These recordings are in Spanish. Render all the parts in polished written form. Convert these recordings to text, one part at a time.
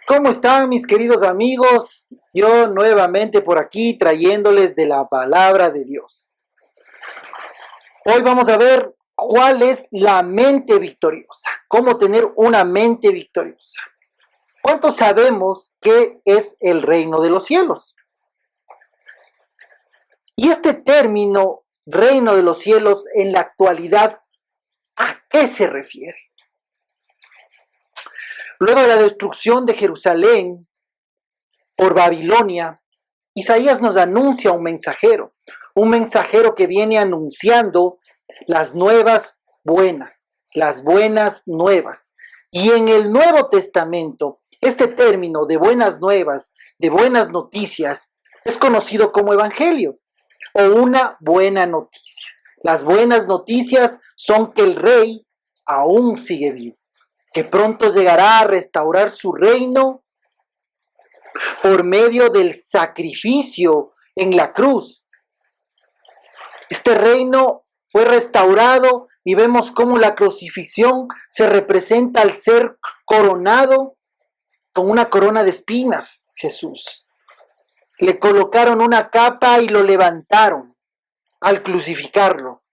¿Cómo están mis queridos amigos? Yo nuevamente por aquí trayéndoles de la palabra de Dios. Hoy vamos a ver cuál es la mente victoriosa, cómo tener una mente victoriosa. ¿Cuántos sabemos qué es el reino de los cielos? Y este término, reino de los cielos, en la actualidad, ¿a qué se refiere? Luego de la destrucción de Jerusalén por Babilonia, Isaías nos anuncia un mensajero que viene anunciando las nuevas buenas, las buenas nuevas. Y en el Nuevo Testamento, este término de buenas nuevas, de buenas noticias, es conocido como evangelio o una buena noticia. Las buenas noticias son que el rey aún sigue vivo, que pronto llegará a restaurar su reino por medio del sacrificio en la cruz. Este reino fue restaurado y vemos cómo la crucifixión se representa al ser coronado con una corona de espinas, Jesús. Le colocaron una capa y lo levantaron al crucificarlo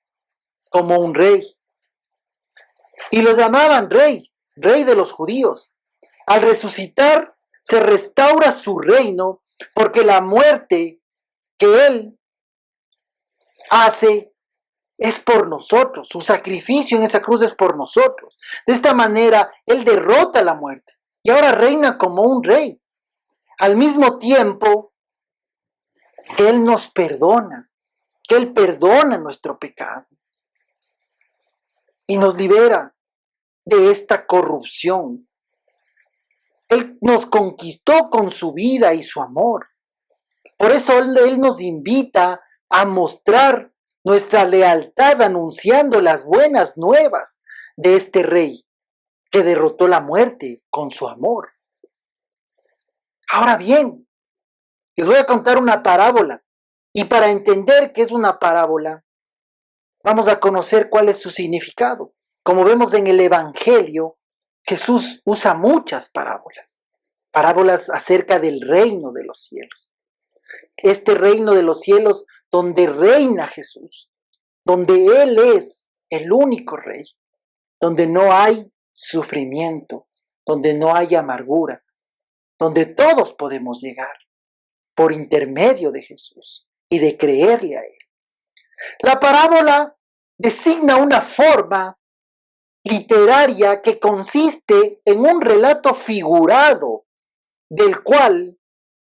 como un rey. Y lo llamaban rey, rey de los judíos. Al resucitar se restaura su reino porque la muerte que él hace es por nosotros, su sacrificio en esa cruz es por nosotros. De esta manera, él derrota la muerte y ahora reina como un rey. Al mismo tiempo que él nos perdona, que él perdona nuestro pecado y nos libera de esta corrupción. Él nos conquistó con su vida y su amor. Por eso él nos invita a mostrar nuestra lealtad anunciando las buenas nuevas de este rey que derrotó la muerte con su amor. Ahora bien, les voy a contar una parábola y para entender qué es una parábola, vamos a conocer cuál es su significado. Como vemos en el Evangelio, Jesús usa muchas parábolas acerca del reino de los cielos. Este reino de los cielos donde reina Jesús, donde Él es el único rey, donde no hay sufrimiento, donde no hay amargura, donde todos podemos llegar por intermedio de Jesús y de creerle a Él. La parábola designa una forma literaria que consiste en un relato figurado del cual,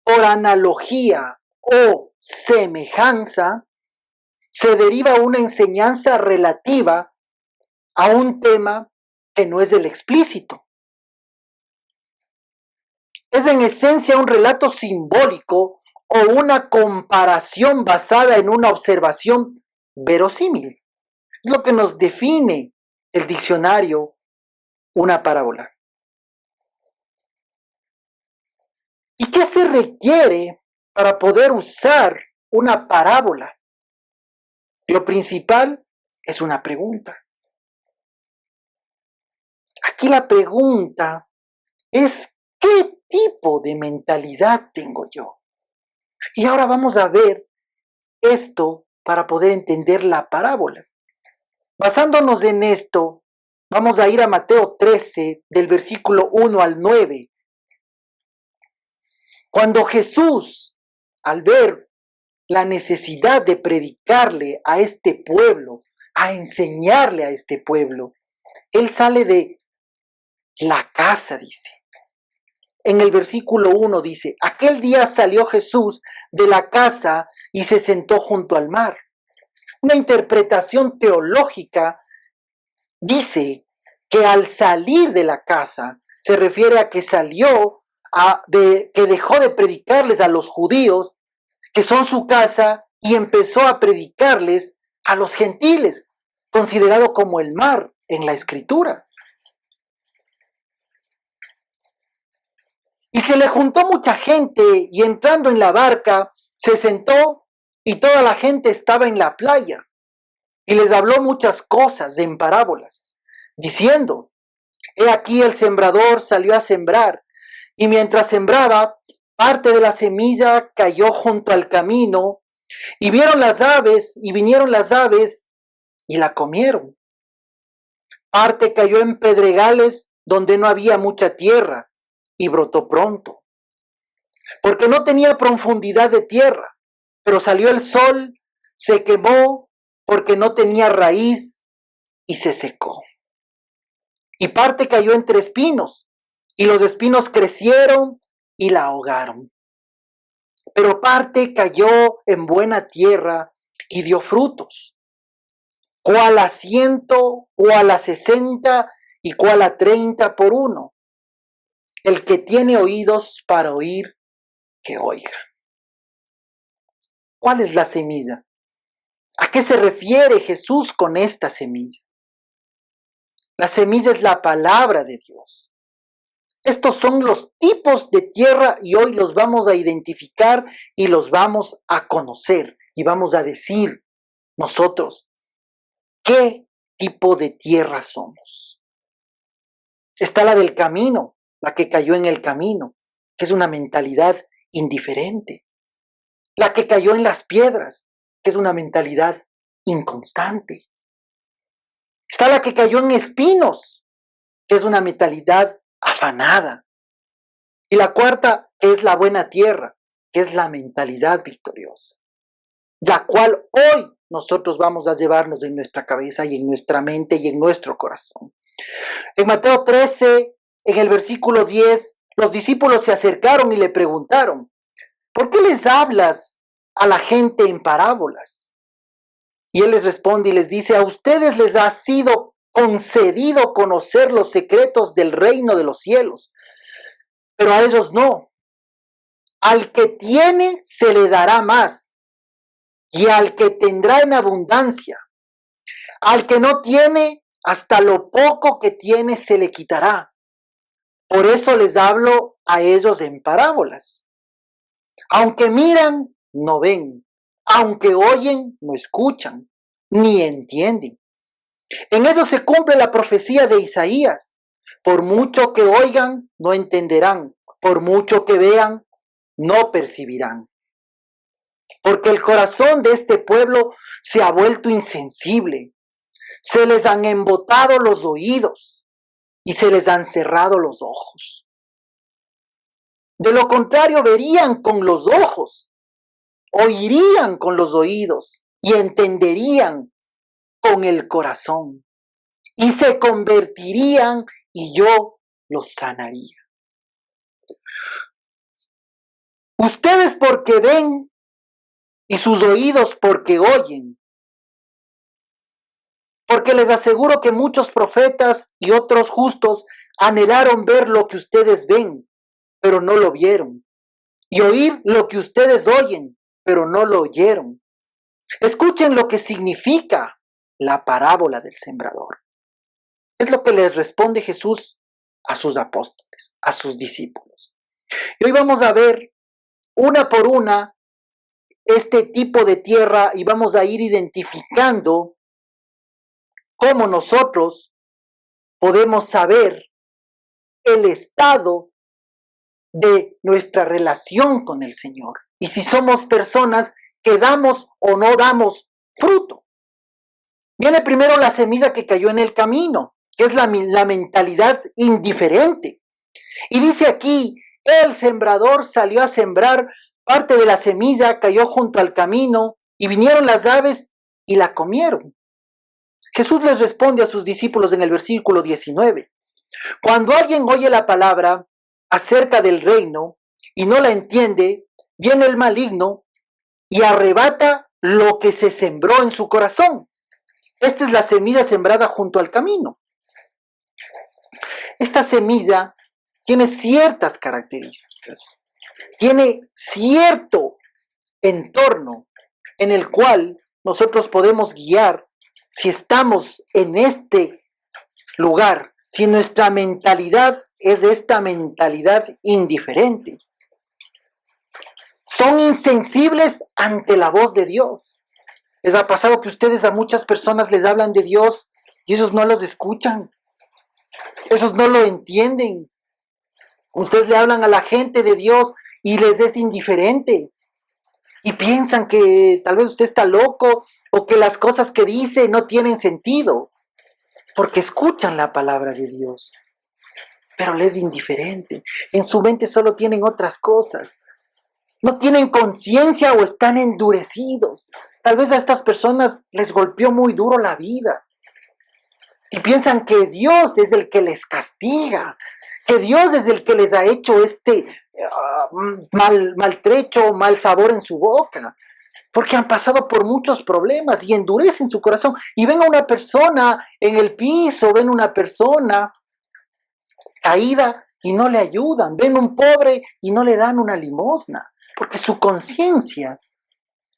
por analogía o semejanza, se deriva una enseñanza relativa a un tema que no es el explícito. Es en esencia un relato simbólico o una comparación basada en una observación verosímil. Es lo que nos define el diccionario, una parábola. ¿Y qué se requiere para poder usar una parábola? Lo principal es una pregunta. Aquí la pregunta es, ¿qué tipo de mentalidad tengo yo? Y ahora vamos a ver esto para poder entender la parábola. Basándonos en esto, vamos a ir a Mateo 13, del versículo 1 al 9. Cuando Jesús, al ver la necesidad de predicarle a este pueblo, a enseñarle a este pueblo, Él sale de la casa, dice. En el versículo 1 dice, aquel día salió Jesús de la casa y se sentó junto al mar. Una interpretación teológica dice que al salir de la casa se refiere a que salió, que dejó de predicarles a los judíos, que son su casa, y empezó a predicarles a los gentiles, considerado como el mar en la Escritura. Y se le juntó mucha gente y entrando en la barca se sentó y toda la gente estaba en la playa y les habló muchas cosas en parábolas, diciendo, he aquí el sembrador salió a sembrar Y mientras sembraba, parte de la semilla cayó junto al camino, y vieron las aves, y vinieron las aves, y la comieron. Parte cayó en pedregales donde no había mucha tierra, y brotó pronto, porque no tenía profundidad de tierra, pero salió el sol, se quemó, porque no tenía raíz, y se secó. Y parte cayó entre espinos, y los espinos crecieron y la ahogaron. Pero parte cayó en buena tierra y dio frutos, cuál a 100, cuál a 60 y cuál a 30 por uno. El que tiene oídos para oír, que oiga. ¿Cuál es la semilla? ¿A qué se refiere Jesús con esta semilla? La semilla es la palabra de Dios. Estos son los tipos de tierra y hoy los vamos a identificar y los vamos a conocer y vamos a decir nosotros qué tipo de tierra somos. Está la del camino, la que cayó en el camino, que es una mentalidad indiferente. La que cayó en las piedras, que es una mentalidad inconstante. Está la que cayó en espinos, que es una mentalidad afanada. Y la cuarta es la buena tierra, que es la mentalidad victoriosa, la cual hoy nosotros vamos a llevarnos en nuestra cabeza y en nuestra mente y en nuestro corazón. En Mateo 13, en el versículo 10, los discípulos se acercaron y le preguntaron, ¿por qué les hablas a la gente en parábolas? Y él les responde y les dice, a ustedes les ha sido concedido conocer los secretos del reino de los cielos, pero a ellos no. Al que tiene se le dará más, y al que tendrá en abundancia. Al que no tiene, hasta lo poco que tiene se le quitará. Por eso les hablo a ellos en parábolas. Aunque miran, no ven. Aunque oyen, no escuchan, ni entienden. En ellos se cumple la profecía de Isaías. Por mucho que oigan, no entenderán. Por mucho que vean, no percibirán. Porque el corazón de este pueblo se ha vuelto insensible. Se les han embotado los oídos y se les han cerrado los ojos. De lo contrario, verían con los ojos, oirían con los oídos y entenderían con el corazón. Y se convertirían y yo los sanaría. Ustedes porque ven y sus oídos porque oyen. Porque les aseguro que muchos profetas y otros justos anhelaron ver lo que ustedes ven, pero no lo vieron. Y oír lo que ustedes oyen, pero no lo oyeron. Escuchen lo que significa la parábola del sembrador. Es lo que les responde Jesús a sus apóstoles, a sus discípulos. Y hoy vamos a ver una por una este tipo de tierra y vamos a ir identificando cómo nosotros podemos saber el estado de nuestra relación con el Señor y si somos personas que damos o no damos fruto. Viene primero la semilla que cayó en el camino, que es la mentalidad indiferente. Y dice aquí, el sembrador salió a sembrar, parte de la semilla cayó junto al camino y vinieron las aves y la comieron. Jesús les responde a sus discípulos en el versículo 19. Cuando alguien oye la palabra acerca del reino y no la entiende, viene el maligno y arrebata lo que se sembró en su corazón. Esta es la semilla sembrada junto al camino. Esta semilla tiene ciertas características, tiene cierto entorno en el cual nosotros podemos guiar si estamos en este lugar, si nuestra mentalidad es esta mentalidad indiferente. Son insensibles ante la voz de Dios. ¿Les ha pasado que ustedes a muchas personas les hablan de Dios y ellos no los escuchan? Ellos no lo entienden. Ustedes le hablan a la gente de Dios y les es indiferente. Y piensan que tal vez usted está loco o que las cosas que dice no tienen sentido. Porque escuchan la palabra de Dios. Pero les es indiferente. En su mente solo tienen otras cosas. No tienen conciencia o están endurecidos. Tal vez a estas personas les golpeó muy duro la vida. Y piensan que Dios es el que les castiga, que Dios es el que les ha hecho este maltrecho, mal sabor en su boca, porque han pasado por muchos problemas y endurecen su corazón. Y ven a una persona en el piso, ven una persona caída y no le ayudan, ven un pobre y no le dan una limosna, porque su conciencia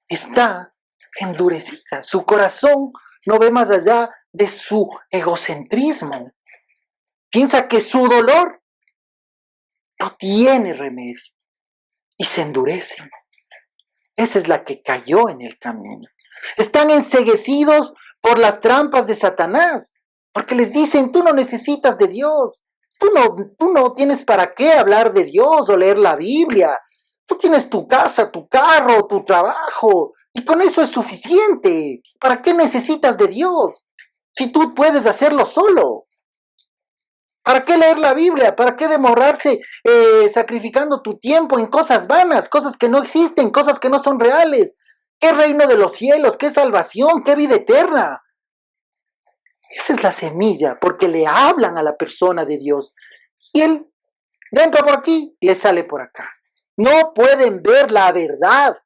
está endurecida, su corazón no ve más allá de su egocentrismo. Piensa que su dolor no tiene remedio y se endurecen. Esa es la que cayó en el camino. Están enceguecidos por las trampas de Satanás, porque les dicen, tú no necesitas de Dios, tú no tienes para qué hablar de Dios o leer la Biblia, tú tienes tu casa, tu carro, tu trabajo, y con eso es suficiente. ¿Para qué necesitas de Dios? Si tú puedes hacerlo solo. ¿Para qué leer la Biblia? ¿Para qué demorarse sacrificando tu tiempo en cosas vanas, cosas que no existen, cosas que no son reales? ¿Qué reino de los cielos? ¿Qué salvación? ¿Qué vida eterna? Esa es la semilla, porque le hablan a la persona de Dios. Y él entra por aquí, le sale por acá. No pueden ver la verdad,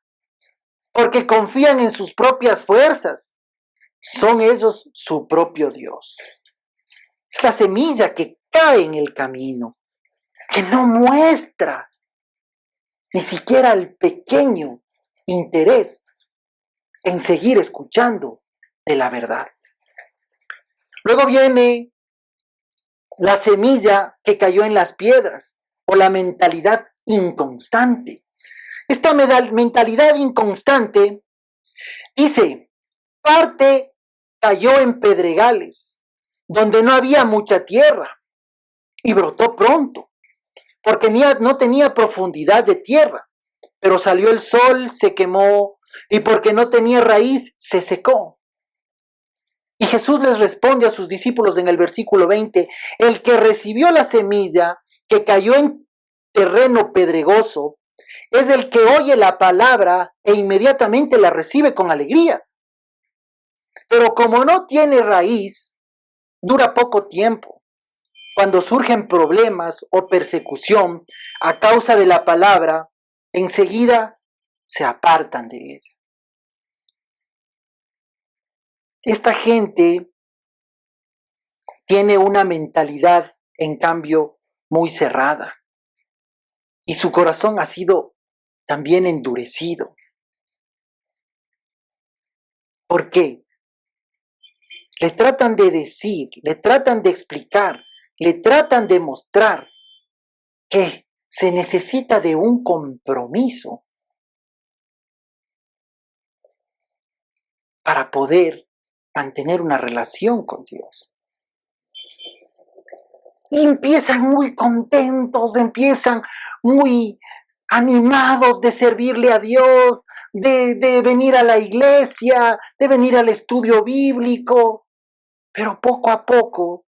porque confían en sus propias fuerzas. Son ellos su propio Dios. Es la semilla que cae en el camino, que no muestra ni siquiera el pequeño interés en seguir escuchando de la verdad. Luego viene la semilla que cayó en las piedras o la mentalidad inconstante. Esta mentalidad inconstante dice, parte cayó en pedregales, donde no había mucha tierra, y brotó pronto, porque no tenía profundidad de tierra, pero salió el sol, se quemó, y porque no tenía raíz, se secó. Y Jesús les responde a sus discípulos en el versículo 20, el que recibió la semilla que cayó en terreno pedregoso, es el que oye la palabra e inmediatamente la recibe con alegría. Pero como no tiene raíz, dura poco tiempo. Cuando surgen problemas o persecución a causa de la palabra, enseguida se apartan de ella. Esta gente tiene una mentalidad, en cambio, muy cerrada. Y su corazón ha sido también endurecido. ¿Por qué? Le tratan de decir, le tratan de explicar, le tratan de mostrar que se necesita de un compromiso para poder mantener una relación con Dios. Y empiezan muy contentos, empiezan muy animados de servirle a Dios, de venir a la iglesia, de venir al estudio bíblico, pero poco a poco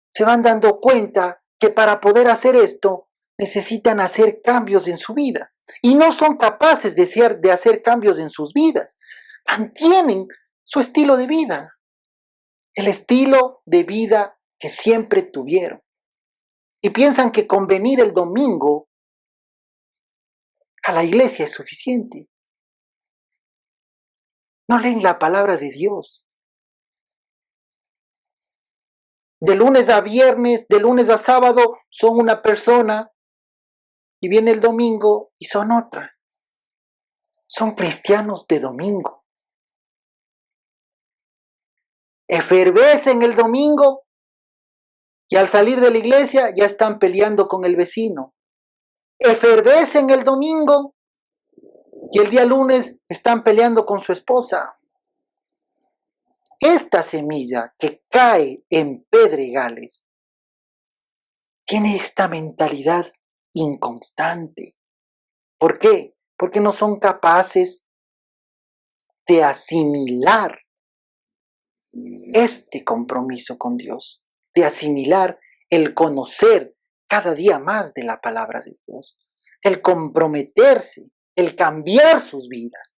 se van dando cuenta que para poder hacer esto necesitan hacer cambios en su vida y no son capaces de hacer cambios en sus vidas. Mantienen su estilo de vida, el estilo de vida que siempre tuvieron. Y piensan que con venir el domingo a la iglesia es suficiente. No leen la palabra de Dios. De lunes a viernes, de lunes a sábado son una persona y viene el domingo y son otra. Son cristianos de domingo. Efervescen el domingo y al salir de la iglesia ya están peleando con el vecino. Efervescen el domingo y el día lunes están peleando con su esposa. Esta semilla que cae en pedregales tiene esta mentalidad inconstante. ¿Por qué? Porque no son capaces de asimilar este compromiso con Dios, de asimilar el conocer cada día más de la palabra de Dios, el comprometerse, el cambiar sus vidas.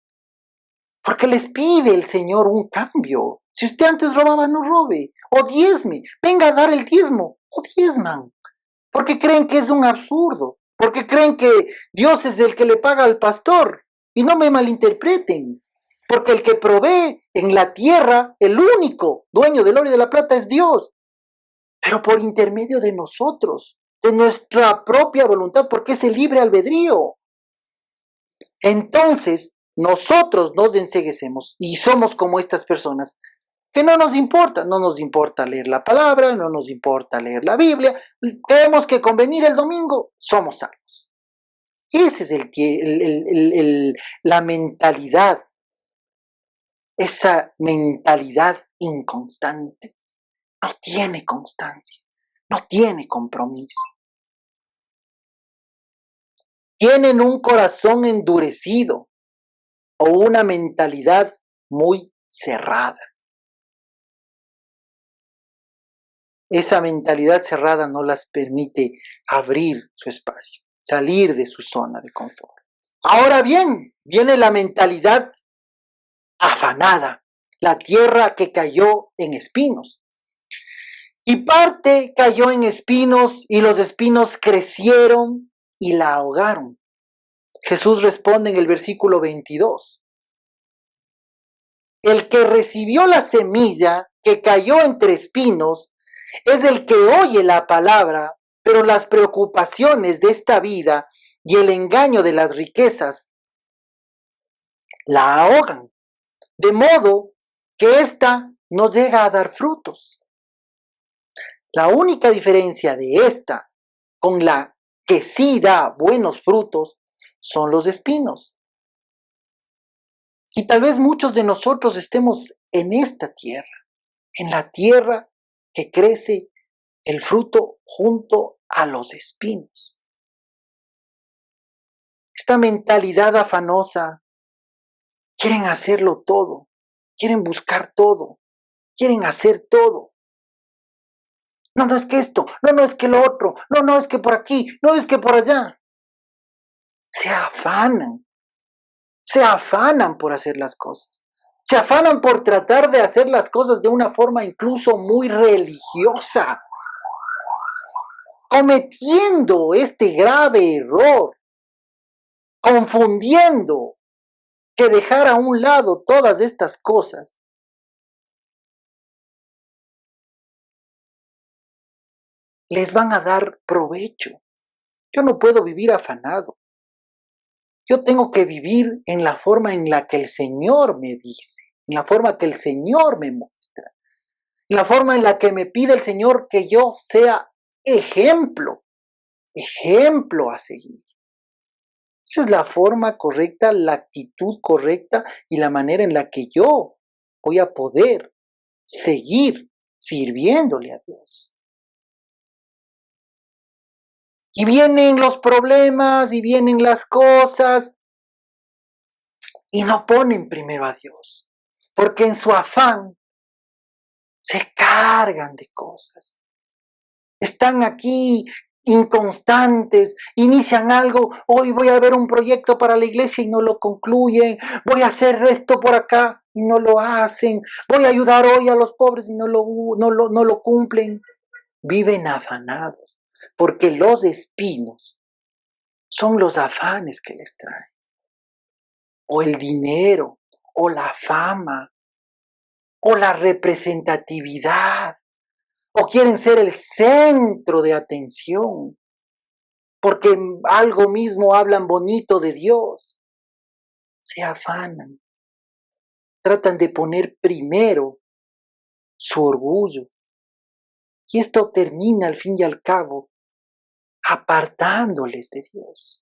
Porque les pide el Señor un cambio. Si usted antes robaba, no robe, o diezme, venga a dar el diezmo, o diezman. Porque creen que es un absurdo, porque creen que Dios es el que le paga al pastor. Y no me malinterpreten, porque el que provee en la tierra, el único dueño del oro y de la plata es Dios, pero por intermedio de nosotros, de nuestra propia voluntad, porque es el libre albedrío. Entonces, nosotros nos enceguecemos y somos como estas personas que no nos importa leer la palabra, no nos importa leer la Biblia, creemos que con venir el domingo somos salvos. Esa es la mentalidad, esa mentalidad inconstante. No tiene constancia, no tiene compromiso. Tienen un corazón endurecido o una mentalidad muy cerrada. Esa mentalidad cerrada no las permite abrir su espacio, salir de su zona de confort. Ahora bien, viene la mentalidad afanada, la tierra que cayó en espinos. Y parte cayó en espinos y los espinos crecieron y la ahogaron. Jesús responde en el versículo 22. El que recibió la semilla que cayó entre espinos es el que oye la palabra, pero las preocupaciones de esta vida y el engaño de las riquezas la ahogan, de modo que ésta no llega a dar frutos. La única diferencia de esta con la que sí da buenos frutos son los espinos. Y tal vez muchos de nosotros estemos en esta tierra, en la tierra que crece el fruto junto a los espinos. Esta mentalidad afanosa, quieren hacerlo todo, quieren buscar todo, quieren hacer todo. No, no es que esto, no, no es que lo otro, no, no es que por aquí, no es que por allá. Se afanan por hacer las cosas. Se afanan por tratar de hacer las cosas de una forma incluso muy religiosa, cometiendo este grave error, confundiendo que dejar a un lado todas estas cosas les van a dar provecho. Yo no puedo vivir afanado. Yo tengo que vivir en la forma en la que el Señor me dice, en la forma que el Señor me muestra, en la forma en la que me pide el Señor que yo sea ejemplo a seguir. Esa es la forma correcta, la actitud correcta y la manera en la que yo voy a poder seguir sirviéndole a Dios. Y vienen los problemas y vienen las cosas y no ponen primero a Dios, porque en su afán se cargan de cosas. Están aquí inconstantes, inician algo, hoy voy a ver un proyecto para la iglesia y no lo concluyen, voy a hacer esto por acá y no lo hacen, voy a ayudar hoy a los pobres y no lo cumplen. Viven afanados, porque los espinos son los afanes que les traen, o el dinero, o la fama, o la representatividad, o quieren ser el centro de atención, porque algo mismo hablan bonito de Dios. Se afanan, tratan de poner primero su orgullo. Y esto termina al fin y al cabo apartándoles de Dios.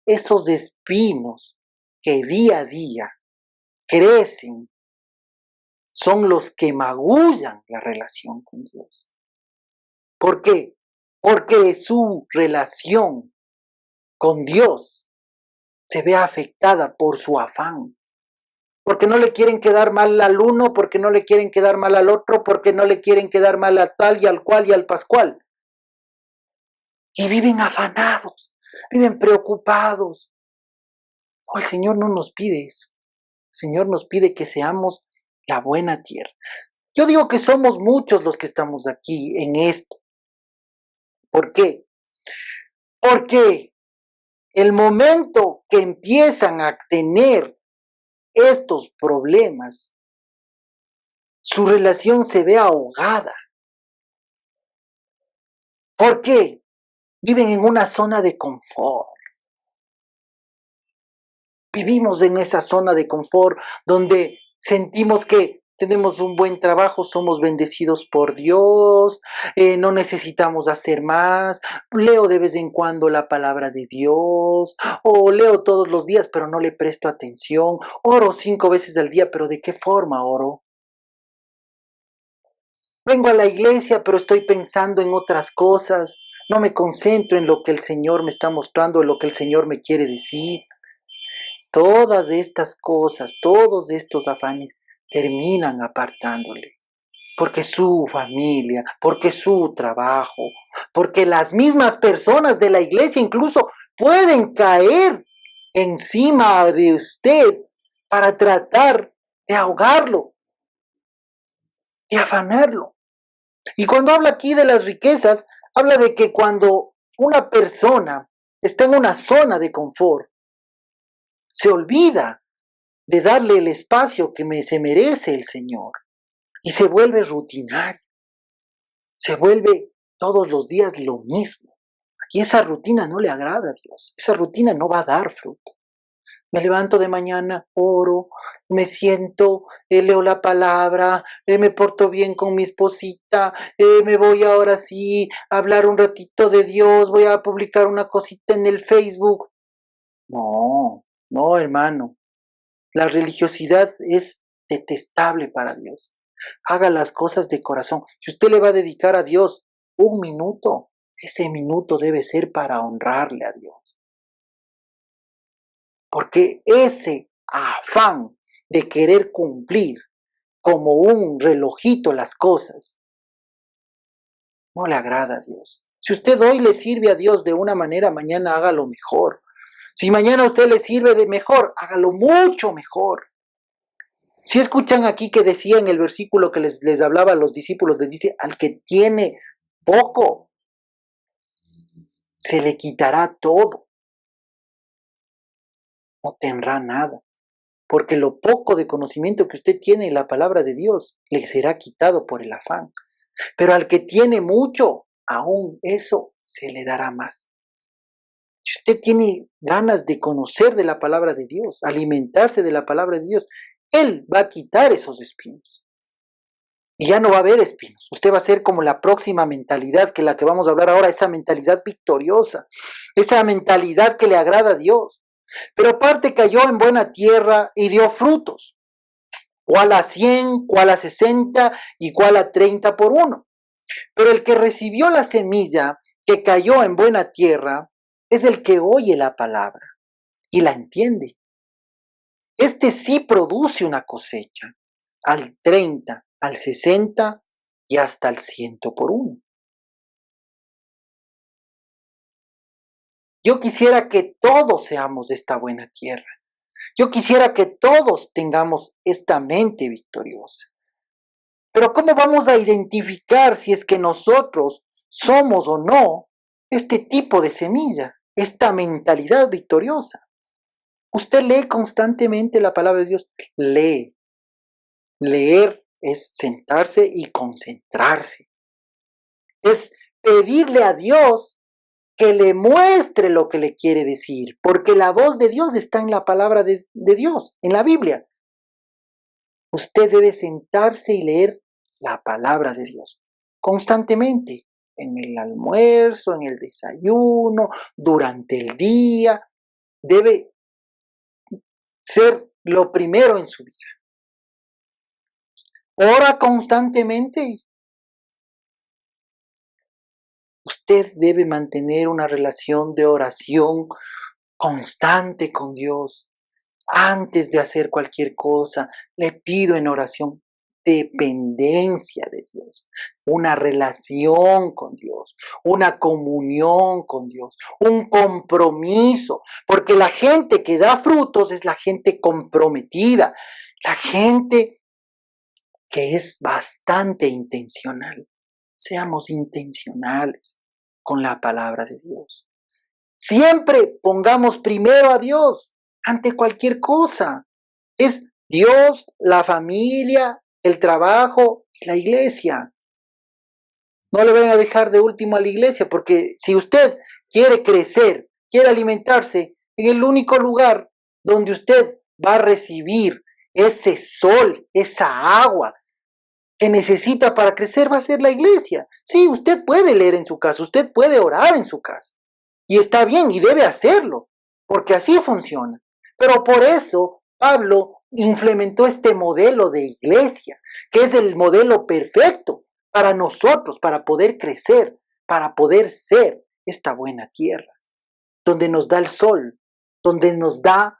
Esos espinos que día a día crecen son los que magullan la relación con Dios. ¿Por qué? porque su relación con Dios se ve afectada por su afán. Porque no le quieren quedar mal al uno, porque no le quieren quedar mal al otro, porque no le quieren quedar mal a tal y al cual y al pascual. Y viven afanados, viven preocupados. Oh, el Señor no nos pide eso. El Señor nos pide que seamos la buena tierra. Yo digo que somos muchos los que estamos aquí en esto. ¿Por qué? Porque el momento que empiezan a tener estos problemas, su relación se ve ahogada. ¿Por qué? Viven en una zona de confort. Vivimos en esa zona de confort donde sentimos que tenemos un buen trabajo, somos bendecidos por Dios, no necesitamos hacer más, leo de vez en cuando la palabra de Dios, o leo todos los días pero no le presto atención, oro 5 veces al día, pero ¿de qué forma oro? Vengo a la iglesia pero estoy pensando en otras cosas, no me concentro en lo que el Señor me está mostrando, en lo que el Señor me quiere decir. Todas estas cosas, todos estos afanes terminan apartándole. Porque su familia, porque su trabajo, porque las mismas personas de la iglesia incluso pueden caer encima de usted para tratar de ahogarlo, de afanarlo. Y cuando habla aquí de las riquezas, habla de que cuando una persona está en una zona de confort, se olvida de darle el espacio que se merece el Señor y se vuelve rutinario, se vuelve todos los días lo mismo. Y esa rutina no le agrada a Dios, esa rutina no va a dar fruto. Me levanto de mañana, oro, me siento, leo la palabra, me porto bien con mi esposita, me voy ahora sí a hablar un ratito de Dios, voy a publicar una cosita en el Facebook. No, no, hermano. La religiosidad es detestable para Dios. Haga las cosas de corazón. Si usted le va a dedicar a Dios 1 minuto, ese minuto debe ser para honrarle a Dios. Porque ese afán de querer cumplir como un relojito las cosas, no le agrada a Dios. Si usted hoy le sirve a Dios de una manera, mañana hágalo mejor. Si mañana usted le sirve de mejor, hágalo mucho mejor. Si escuchan aquí que decía en el versículo que les hablaba a los discípulos, les dice, al que tiene poco, se le quitará todo. No tendrá nada. Porque lo poco de conocimiento que usted tiene en la palabra de Dios le será quitado por el afán. Pero al que tiene mucho, aún eso se le dará más. Si usted tiene ganas de conocer de la palabra de Dios, alimentarse de la palabra de Dios, Él va a quitar esos espinos. Y ya no va a haber espinos. Usted va a ser como la próxima mentalidad, que la que vamos a hablar ahora, esa mentalidad victoriosa, esa mentalidad que le agrada a Dios. Pero parte cayó en buena tierra y dio frutos. ¿Cuál a 100, cuál a 60 y cuál a 30 por uno? Pero el que recibió la semilla que cayó en buena tierra es el que oye la palabra y la entiende. Este sí produce una cosecha al 30, al 60 y hasta al 100 por uno. Yo quisiera que todos seamos de esta buena tierra. Yo quisiera que todos tengamos esta mente victoriosa. Pero ¿cómo vamos a identificar si es que nosotros somos o no este tipo de semilla, esta mentalidad victoriosa? Usted lee constantemente la palabra de Dios. Lee. Leer es sentarse y concentrarse. Es pedirle a Dios que le muestre lo que le quiere decir, porque la voz de Dios está en la palabra de Dios, en la Biblia. Usted debe sentarse y leer la palabra de Dios constantemente, en el almuerzo, en el desayuno, durante el día. Debe ser lo primero en su vida. Ora constantemente. usted debe mantener una relación de oración constante con Dios. Antes de hacer cualquier cosa, le pido en oración dependencia de Dios, una relación con Dios, una comunión con Dios, un compromiso, porque la gente que da frutos es la gente comprometida, la gente que es bastante intencional. Seamos intencionales con la palabra de Dios. Siempre pongamos primero a Dios ante cualquier cosa. Es Dios, la familia, el trabajo y la iglesia. No le vayan a dejar de último a la iglesia, porque si usted quiere crecer, quiere alimentarse, en el único lugar donde usted va a recibir ese sol, esa agua que necesita para crecer, va a ser la iglesia. Sí, usted puede leer en su casa, usted puede orar en su casa. Y está bien, y debe hacerlo, porque así funciona. Pero por eso Pablo implementó este modelo de iglesia, que es el modelo perfecto para nosotros, para poder crecer, para poder ser esta buena tierra, donde nos da el sol, donde nos da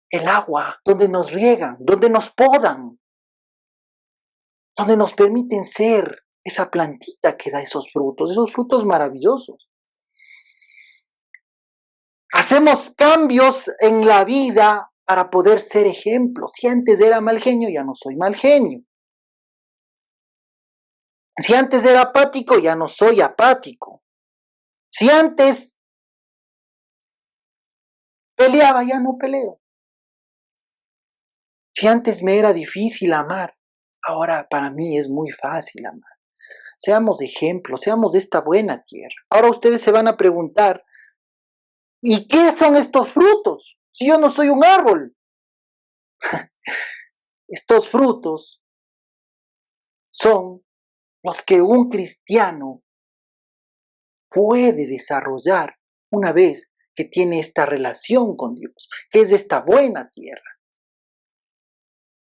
el agua, donde nos riegan, donde nos podan, donde nos permiten ser esa plantita que da esos frutos maravillosos. Hacemos cambios en la vida para poder ser ejemplos. Si antes era mal genio, ya no soy mal genio. Si antes era apático, ya no soy apático. Si antes peleaba, ya no peleo. Si antes me era difícil amar, ahora para mí es muy fácil amar. Seamos ejemplos, seamos de esta buena tierra. Ahora ustedes se van a preguntar, ¿y qué son estos frutos? Si yo no soy un árbol. Estos frutos son los que un cristiano puede desarrollar una vez que tiene esta relación con Dios, que es esta buena tierra.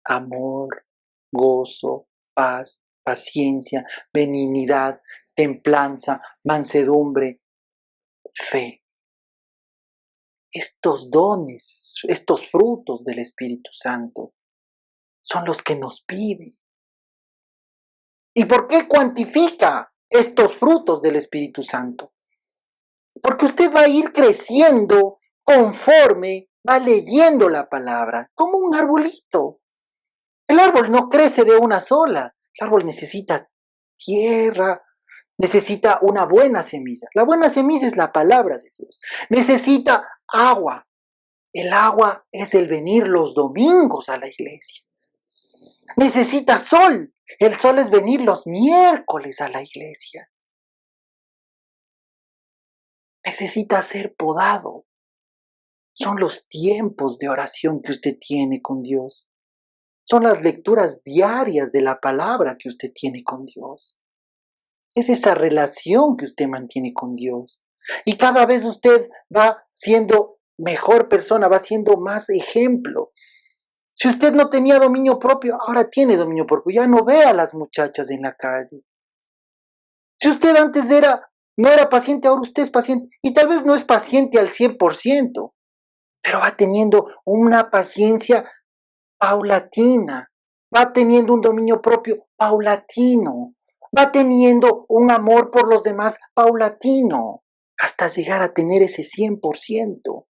Amor, gozo, paz, paciencia, benignidad, templanza, mansedumbre, fe. Estos dones, estos frutos del Espíritu Santo son los que nos pide. ¿Y por qué cuantifica estos frutos del Espíritu Santo? Porque usted va a ir creciendo conforme va leyendo la palabra, como un arbolito. El árbol no crece de una sola. El árbol necesita tierra, necesita una buena semilla. La buena semilla es la palabra de Dios. Necesita agua. El agua es el venir los domingos a la iglesia. Necesita sol. El sol es venir los miércoles a la iglesia. Necesita ser podado. Son los tiempos de oración que usted tiene con Dios. Son las lecturas diarias de la palabra que usted tiene con Dios. Es esa relación que usted mantiene con Dios. Y cada vez usted va siendo mejor persona, va siendo más ejemplo. Si usted no tenía dominio propio, ahora tiene dominio propio. Ya no ve a las muchachas en la calle. Si usted antes no era paciente, ahora usted es paciente. Y tal vez no es paciente al 100%, pero va teniendo una paciencia paulatina. Va teniendo un dominio propio paulatino. Va teniendo un amor por los demás paulatino. Hasta llegar a tener ese 100%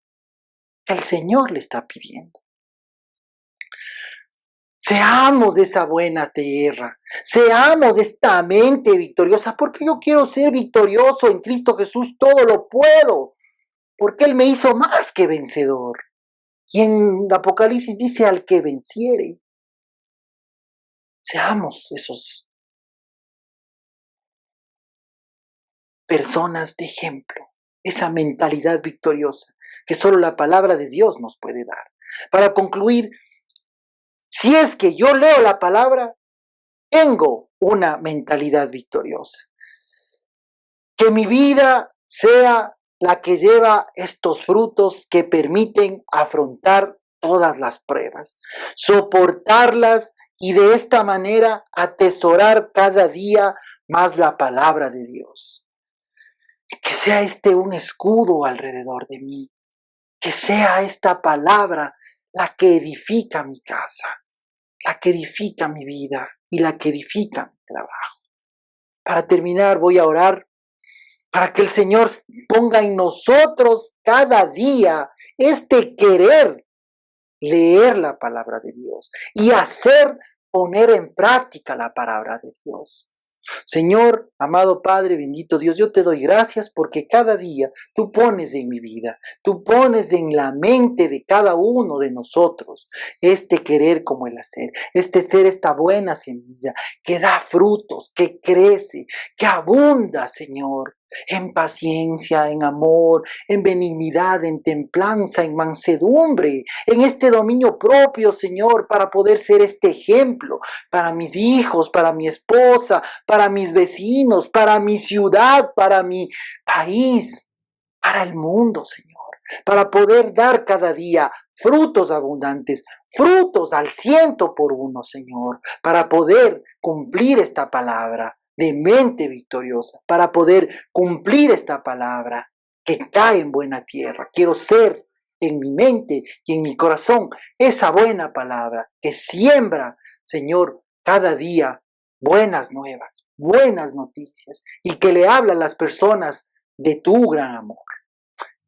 que el Señor le está pidiendo. Seamos de esa buena tierra, seamos de esta mente victoriosa, porque yo quiero ser victorioso en Cristo Jesús, todo lo puedo, porque Él me hizo más que vencedor. Y en Apocalipsis dice al que venciere. Seamos esos personas de ejemplo, esa mentalidad victoriosa que solo la palabra de Dios nos puede dar. Para concluir, si es que yo leo la palabra, tengo una mentalidad victoriosa. Que mi vida sea la que lleva estos frutos que permiten afrontar todas las pruebas, soportarlas y de esta manera atesorar cada día más la palabra de Dios. Que sea este un escudo alrededor de mí. Que sea esta palabra la que edifica mi casa, la que edifica mi vida y la que edifica mi trabajo. Para terminar, voy a orar para que el Señor ponga en nosotros cada día este querer leer la palabra de Dios y poner en práctica la palabra de Dios. Señor, amado Padre, bendito Dios, yo te doy gracias porque cada día tú pones en mi vida, tú pones en la mente de cada uno de nosotros este querer como el hacer, este ser esta buena semilla que da frutos, que crece, que abunda, Señor, en paciencia, en amor, en benignidad, en templanza, en mansedumbre, en este dominio propio, Señor, para poder ser este ejemplo para mis hijos, para mi esposa, para mis vecinos, para mi ciudad, para mi país, para el mundo, Señor, para poder dar cada día frutos abundantes, frutos al 100 por 1, Señor, para poder cumplir esta palabra de mente victoriosa, para poder cumplir esta palabra que cae en buena tierra. Quiero ser en mi mente y en mi corazón esa buena palabra que siembra, Señor, cada día buenas nuevas, buenas noticias y que le habla a las personas de tu gran amor.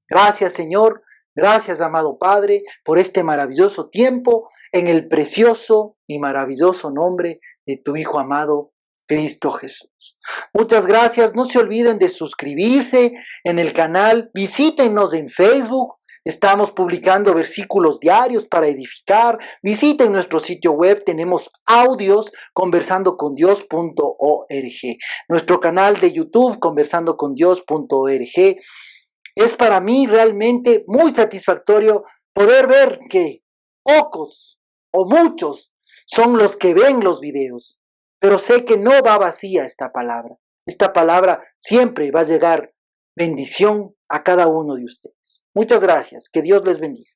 Gracias, Señor, gracias, amado Padre, por este maravilloso tiempo en el precioso y maravilloso nombre de tu Hijo amado, Cristo Jesús. Muchas gracias. No se olviden de suscribirse en el canal. Visítenos en Facebook. Estamos publicando versículos diarios para edificar. Visiten nuestro sitio web. Tenemos audios conversandocondios.org. Nuestro canal de YouTube conversandocondios.org. Es para mí realmente muy satisfactorio poder ver que pocos o muchos son los que ven los videos. Pero sé que no va vacía esta palabra. Esta palabra siempre va a llegar bendición a cada uno de ustedes. Muchas gracias. Que Dios les bendiga.